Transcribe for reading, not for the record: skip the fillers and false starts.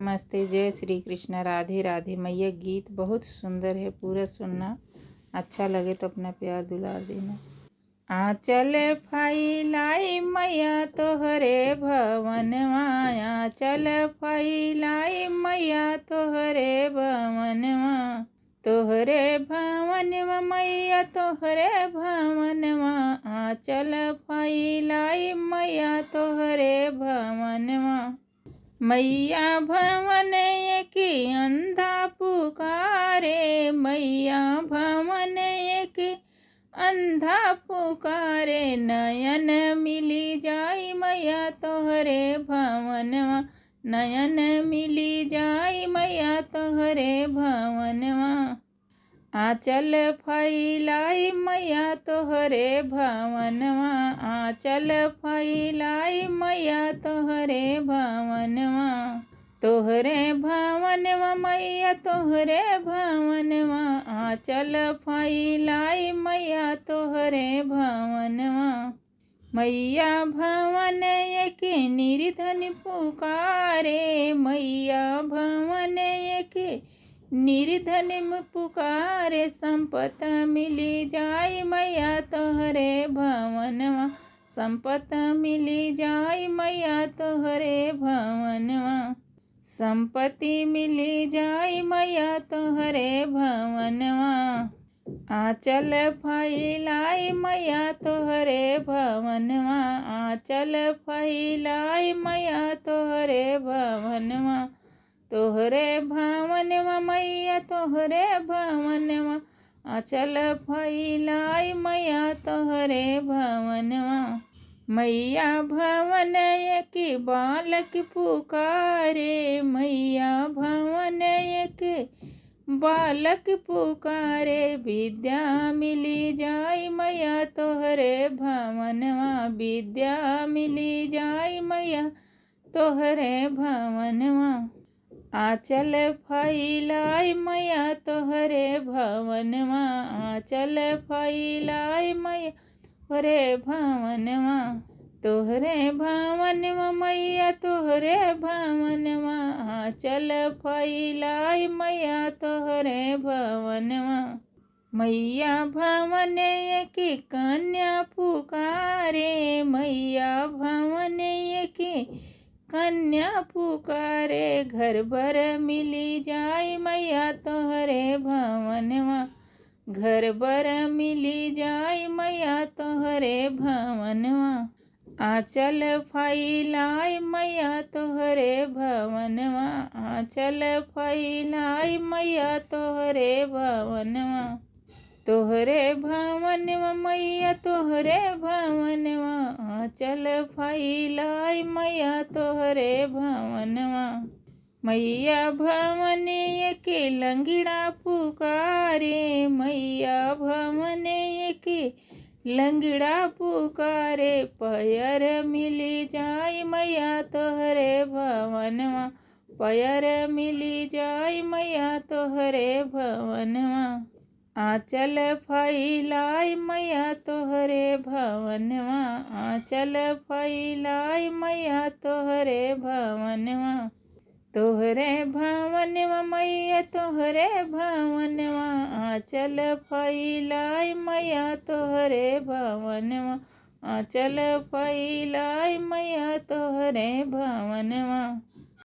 नमस्ते, जय श्री कृष्ण, राधे राधे। मैया गीत बहुत सुंदर है, पूरा सुनना। अच्छा लगे तो अपना प्यार दुलार देना। आंचल फैलाई मैया तोहरे भवनवा, आंचल फैलाई मैया तोहरे भवनवा, तोहरे भवनवा मैया तोहरे भवनवा, आंचल फैलाई मैया तोहरे भवनवा। मैया भवन की अंधा पुकारे, मैया भवन की अंधा पुकारे, नयन मिली जाई मैया तोहरे भवनवा, नयन मिली जाई मैया तोहरे भवनवा। आंचल फैलाई मैया तोहरे भवनवा, आंचल फैलाई मैया तोहरे भवनवा, तोहरे भवनवा मैया तोहरे भवनवा, आंचल फैलाई मैया तोहरे भवनवा। मैया भवन के निर्धन पुकारे, मैया भवन के निर्धन पुकारे, संपत मिली जाई मैया तोहरे भवनवा, संपत मिली जाई मैया तोहरे भवनवा, संपत्ति मिली जाई मैया तोहरे भवनवा। आंचल फैलाई मैया तोहरे भवनवा, आंचल फैलाई मैया तोहरे भवनवा, तोहरे भवनवा मैया तोहरे भवनवा, आंचल फैलाई मैया तोहरे भवनवा। मैया भवन की बालक पुकारे, मैया भवन के बालक पुकारे, विद्या मिली जाई मैया तोहरे भवनवा, विद्या मिली जाई मैया तोहरे भवनवा। आंचल फैलाई मैया तोहरे भवनवा, आंचल फैलाई मैया तोहरे भवनवा, तोहरे भवनवा मैया तोहरे भवनवा, आंचल फैलाई मैया तोहरे भवनवा। मैया भवन की कन्या पुकारे, मैया भवन की कन्या पुकारे, घर भर मिली जाई मैया तोहरे भवनवा, घर भर मिली जाई मैया तोहरे भवनवा। आंचल फैलाई मैया तोहरे भवनवा, आंचल फैलाई मैया तोहरे भवनवा, तोहरे भवनवा मैया तोहरे भवनवा, आंचल फैलाई मैया तोहरे भवनवा। मैया भवन के लंगड़ा पुकारे, मैया भवन के लंगड़ा पुकारे, पैर मिली जाई मैया तोहरे भवनवा, पैर मिली जाई मैया तोहरे भवनवा। आंचल फैलाई मैया तोहरे भवनवा, आंचल फैलाई मैया तोहरे भवनवा, तोहरे भवनवा मैया तोहरे भवनवा, आंचल फैलाई मैया तोहरे भवनवा, आंचल फैलाई मैया तोहरे भवनवा।